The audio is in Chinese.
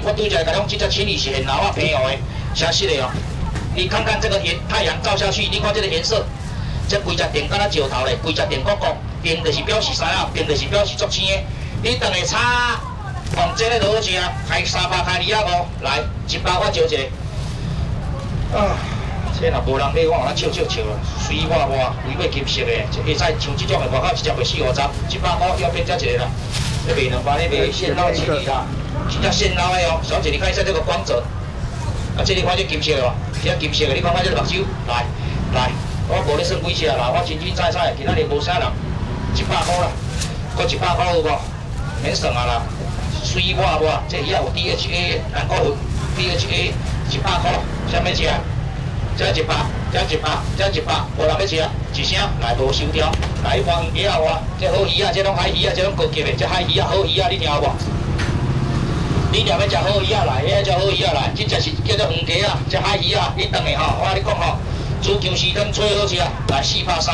我拄则甲讲，这只青鱼是现捞啊平湖的，写实的哦。你看看这个太阳照下去，你看这个颜色，这规只电敢若石头咧，规只电光光，电就是表示啥啊？电就是表示足青的。你等下炒，用这个就好食，开300开250，来100我招一个。啊，这若无人买，我互咱笑啦，水活活，规尾金色的，会使像这种的外口一只卖450，100块要变只一个啦。你卖2百，你卖现捞青鱼啦，是只现捞的哦。小姐，你看一下这个光泽。啊，这你看这金色哦，这金色的，你看看这个目睭，来，我无咧算几只啦，我清清彩彩，今仔日无啥人，100块啦，搁100块有无？免算啊啦，水活活，这鱼啊有 DHA， 咱国有 DHA， 100块，啥物食？这100，这100，这100，无人要食，一声来无收条，来黄鱼啊哇，这好鱼啊，这种海鱼啊，这种高级的，这海鱼啊好鱼啊，你听有无？你若要食好鱼啊来，遐只好鱼啊来，这只是叫做黄鸡啊，这海鱼啊，你等下吼，我甲你讲吼，煮姜丝汤最好食，来4拍3。